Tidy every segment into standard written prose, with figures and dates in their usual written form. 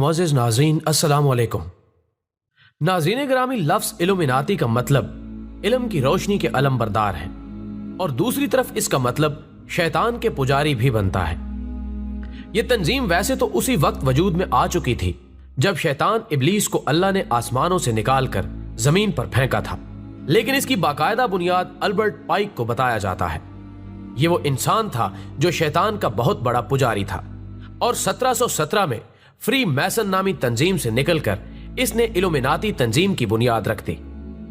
मुअज़्ज़िज़ नाज़रीन, अस्सलाम वालेकुम। नाज़रीन ग्रामी, लफ्ज़ इल्यूमिनाती का मतलब इल्म की रोशनी के अलमबरदार है और दूसरी तरफ इसका मतलब शैतान के पुजारी भी बनता है। यह तंजीम वैसे तो उसी वक्त वजूद में आ चुकी थी जब शैतान इब्लीस को अल्लाह ने आसमानों से निकाल कर जमीन पर फेंका था, लेकिन इसकी बाकायदा बुनियाद अल्बर्ट पाइक को बताया जाता है। ये वो इंसान था जो शैतान का बहुत बड़ा पुजारी था और 1717 में फ्री मैसन नामी तंजीम से निकलकर इसने इल्यूमिनाती तंजीम की बुनियाद रख दी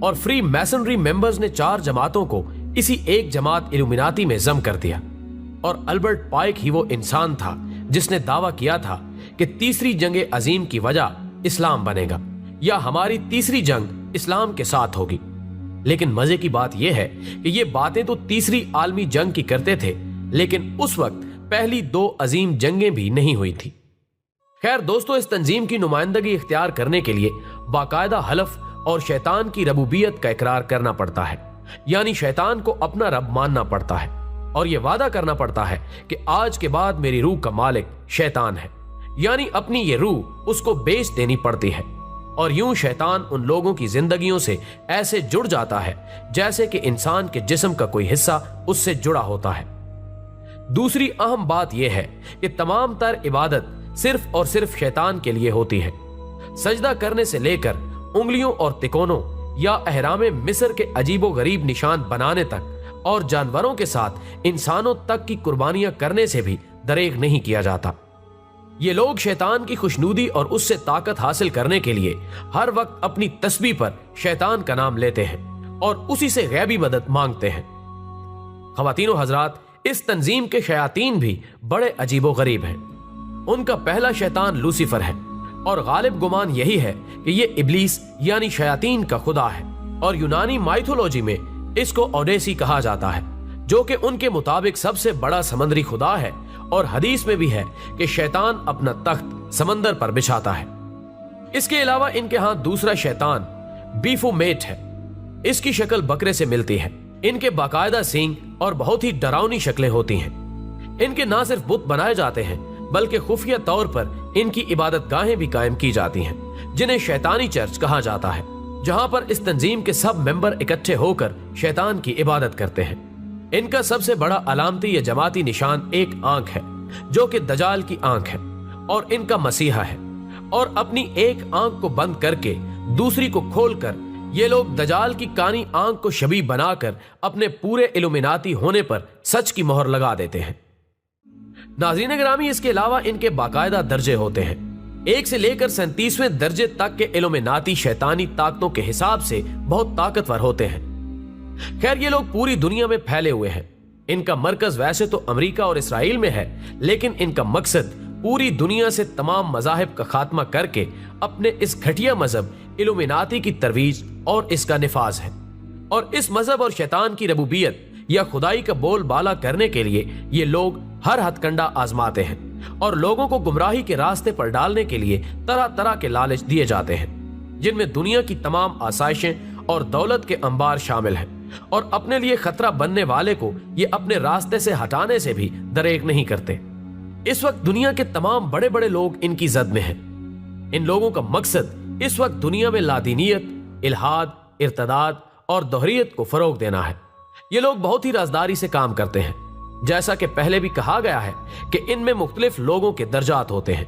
और फ्री मैसनरी मेंबर्स ने 4 जमातों को इसी एक जमात इल्यूमिनाती में जम कर दिया। और अल्बर्ट पाइक ही वो इंसान था जिसने दावा किया था कि तीसरी जंग अजीम की वजह इस्लाम बनेगा या हमारी तीसरी जंग इस्लाम के साथ होगी। लेकिन मजे की बात यह है कि ये बातें तो तीसरी आलमी जंग की करते थे, लेकिन उस वक्त पहली 2 अजीम जंगें भी नहीं हुई थी। खैर दोस्तों, इस तंजीम की नुमाइंदगी इख्तियार करने के लिए बाकायदा हलफ और शैतान की रबूबियत का इकरार करना पड़ता है, यानी शैतान को अपना रब मानना पड़ता है और यह वादा करना पड़ता है कि आज के बाद मेरी रूह का मालिक शैतान है, यानी अपनी ये रूह उसको बेच देनी पड़ती है। और यूं शैतान उन लोगों की जिंदगियों से ऐसे जुड़ जाता है जैसे कि इंसान के जिस्म का कोई हिस्सा उससे जुड़ा होता है। दूसरी अहम बात यह है कि तमाम तर इबादत सिर्फ और सिर्फ शैतान के लिए होती है। सजदा करने से लेकर उंगलियों और तिकोनों या अहरामे मिस्र के अजीबो गरीब निशान बनाने तक और जानवरों के साथ इंसानों तक की कुर्बानियां करने से भी दरेग नहीं किया जाता। ये लोग शैतान की खुशनूदी और उससे ताकत हासिल करने के लिए हर वक्त अपनी तस्बीह पर शैतान का नाम लेते हैं और उसी से गैबी मदद मांगते हैं। ख़वातीनो हजरात, इस तंजीम के शयातीन भी बड़े अजीबो गरीब हैं। उनका पहला शैतान लूसीफर है और गालिब गुमान यही है कि ये इब्लीस यानी शयातीन का खुदा है और यूनानी माइथोलॉजी में इसको ओडेसी कहा जाता है, जो कि उनके मुताबिक सबसे बड़ा समंदरी खुदा है। और हदीस में भी है कि शैतान अपना तख्त समंदर पर बिछाता है। इसके अलावा इनके हाथ दूसरा शैतान बीफोमेट है। इसकी शक्ल बकरे से मिलती है। इनके बाकायदा सींग और बहुत ही डरावनी शक्लें होती हैं। इनके ना सिर्फ बुत बनाए जाते हैं बल्कि खुफिया तौर पर इनकी इबादत गाहें भी कायम की जाती हैं, जिन्हें शैतानी चर्च कहा जाता है, जहां पर इस तंजीम के सब मेंबर इकट्ठे होकर शैतान की इबादत करते हैं। इनका सबसे बड़ा अलामती या जमाती निशान एक आंख है, जो कि दजाल की आंख है और इनका मसीहा है। और अपनी एक आंख को बंद करके दूसरी को खोलकर ये लोग दजाल की कानी आंख को शबीह बनाकर अपने पूरे इल्यूमिनाती होने पर सच की मोहर लगा देते हैं। नाज़रीन ग्रामी, इसके अलावा इनके बाकायदा दर्जे होते हैं। 1 से लेकर 37वें दर्जे तक के इल्यूमिनाती शैतानी ताकतों के हिसाब से बहुत ताकतवर होते हैं। खैर, ये लोग पूरी दुनिया में फैले हुए हैं। इनका मरकज वैसे तो अमेरिका और इसराइल में है, लेकिन इनका मकसद पूरी दुनिया से तमाम मज़ाहिब का खात्मा करके अपने इस घटिया मजहब इल्यूमिनाती की तरवीज और इसका निफाज है। और इस मजहब और शैतान की रबूबियत या खुदाई का बोल बाला करने के लिए ये लोग हर हथकंडा आजमाते हैं और लोगों को गुमराही के रास्ते पर डालने के लिए तरह तरह के लालच दिए जाते हैं, जिनमें दुनिया की तमाम आसाइशें और दौलत के अंबार शामिल हैं। और अपने लिए खतरा बनने वाले को ये अपने रास्ते से हटाने से भी दरेक नहीं करते। इस वक्त दुनिया के तमाम बड़े बड़े लोग इनकी जद में हैं। इन लोगों का मकसद इस वक्त दुनिया में लादीनियत, इल्हाद, इर्तदाद और दोहरियत को फरोग देना है। ये लोग बहुत ही राजदारी से काम करते हैं। जैसा कि पहले भी कहा गया है कि इनमें मुख्तलिफ लोगों के दर्जात होते हैं,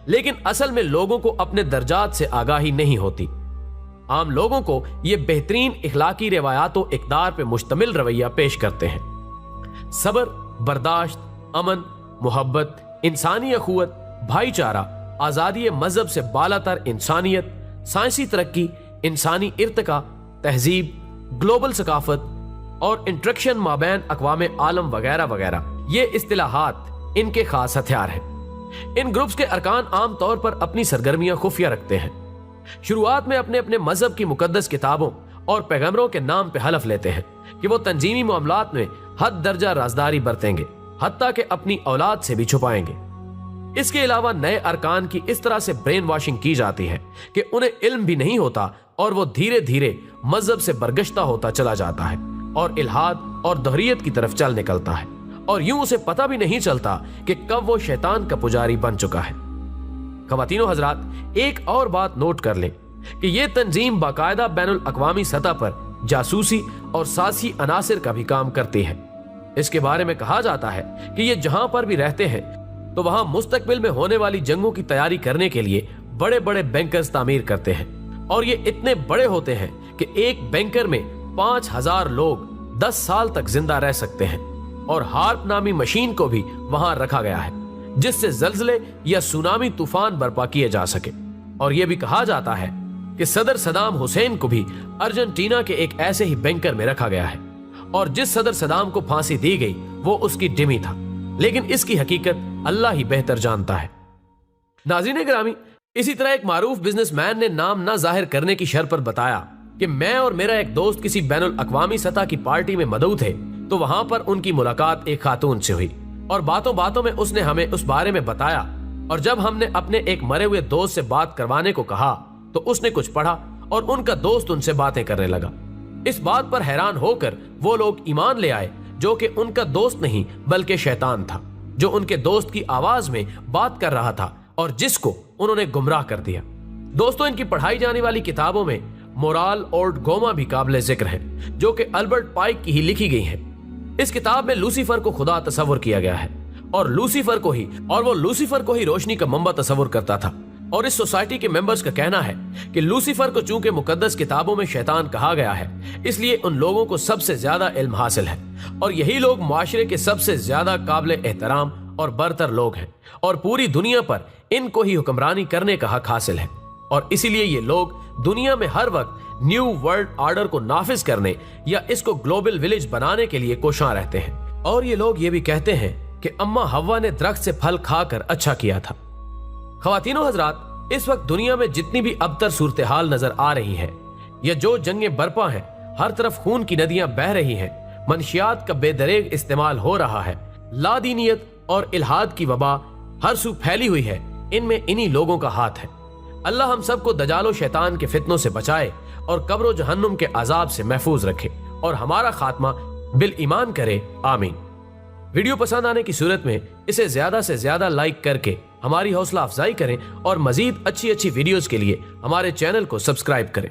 लेकिन असल में लोगों को अपने दर्जात से आगाही नहीं होती। आम लोगों को ये बेहतरीन इखलाकी रिवायातों इक़दार पे मुश्तमिल रवैया पेश करते हैं। सब्र, बर्दाश्त, अमन, मोहब्बत, इंसानी अखुवत, भाईचारा, आज़ादी मजहब से बालातर इंसानियत, साइंसी तरक्की, इंसानी इर्तिका, तहजीब, ग्लोबल सकाफत और इंट्रैक्शन माबैन अक़वाम आलम वगैरह वगैरह, ये इस्तिलाहात इनके खास हथियार हैं। इन ग्रुप्स के अरकान आम तौर पर अपनी सरगर्मियां खुफिया रखते हैं। शुरुआत में अपने अपने मजहब की मुकद्दस किताबों और पैगंबरों के नाम पे हलफ लेते हैं कि वो तंजीमी मामलात में हद दर्जा राजदारी बरतेंगे, हत्ता कि अपनी औलाद से भी छुपाएंगे। इसके अलावा नए अरकान की इस तरह से ब्रेन वॉशिंग की जाती है कि उन्हें इल्म भी नहीं होता और वो धीरे धीरे मजहब से बरगश्ता होता चला जाता है और इल्हाद और दोहरियत की तरफ चल निकलता है और यूं उसे पता भी नहीं चलता कि कब वो शैतान का पुजारी बन चुका है। ख़वातीनो हजरात, एक और बात नोट कर लें कि ये तंजीम बाकायदा बैनुल अक़वामी सतह पर जासूसी और सासी अनासिर का भी काम करती है। इसके बारे में कहा जाता है कि ये जहां पर भी रहते हैं तो वहां मुस्तकबिल में होने वाली जंगों की तैयारी करने के लिए बड़े बड़े बैंकर्स तामीर करते हैं, और ये इतने बड़े होते हैं कि एक बैंकर में 5000 लोग 10 साल तक जिंदा रह सकते हैं। और हार्प नामी मशीन को भी वहां रखा गया है जिससे जल्जले या सुनामी तूफान बर्पा किए जा सके। और यह भी कहा जाता है कि सदर सदाम हुसैन को भी अर्जेंटीना के एक ऐसे ही बैंकर में रखा गया है, और जिस सदर सदाम को फांसी दी गई वो उसकी डिमी था, लेकिन इसकी हकीकत अल्लाह ही बेहतर जानता है। नाज़रीन गिरामी, इसी तरह एक मारूफ बिजनेसमैन ने नाम ना जाहिर करने की शर्त पर बताया कि मैं और मेरा एक दोस्त किसी बैनुल अक़वामी सतह की पार्टी में मदऊ थे, तो वहां पर उनकी मुलाकात एक खातून से हुई और बातों बातों में उसने हमें उस बारे में बताया। और जब हमने अपने एक मरे हुए दोस्त से बात करवाने को कहा तो उसने कुछ पढ़ा और उनका दोस्त उनसे बातें करने लगा। इस बात पर हैरान होकर वो लोग ईमान ले आए जो कि उनका दोस्त नहीं बल्कि शैतान था, जो उनके दोस्त की आवाज में बात कर रहा था और जिसको उन्होंने गुमराह कर दिया। दोस्तों, इनकी पढ़ाई जाने वाली किताबों में मोराल और गोमा भी काबिल जिक्र है, जो कि अल्बर्ट पाइक की ही लिखी गई है। इस किताब में लूसीफर को खुदा तस्वुर किया गया है और वो लूसीफर को ही रोशनी का मंबा तस्वुर करता था। और इस सोसाइटी के मेंबर्स का कहना है कि लूसीफर को चूंकि मुकद्दस किताबों में शैतान कहा गया है, इसलिए उन लोगों को सबसे ज्यादा इल्म हासिल है और यही लोग मुआशरे के सबसे ज्यादा काबिल एहतराम और बरतर लोग हैं और पूरी दुनिया पर इनको ही हुक्मरानी करने का हक हासिल है। और इसीलिए ये लोग दुनिया में हर वक्त न्यू वर्ल्ड ऑर्डर को नाफिज करने या इसको ग्लोबल विलेज बनाने के लिए कोशां रहते हैं। और ये लोग ये भी कहते हैं कि अम्मा हव्वा ने दरख्त से फल खाकर अच्छा किया था। ख़वातीनो हजरात, इस वक्त दुनिया में जितनी भी अबतर सूरत हाल नजर आ रही है या जो जंगें बर्पा हैं, हर तरफ खून की नदियां बह रही हैं, मनशियात का बेदरेग इस्तेमाल हो रहा है, लादीनियत और इल्हाद की वबा हर सू फैली हुई है, इनमें इन्हीं लोगों का हाथ है। अल्लाह हम सबको दजालो शैतान के फितनों से बचाए और कब्र जहन्नुम के अजाब से महफूज रखे और हमारा खात्मा बिल ईमान करे, आमीन। वीडियो पसंद आने की सूरत में इसे ज्यादा से ज्यादा लाइक करके हमारी हौसला अफजाई करें और मजीद अच्छी अच्छी वीडियोस के लिए हमारे चैनल को सब्सक्राइब करें।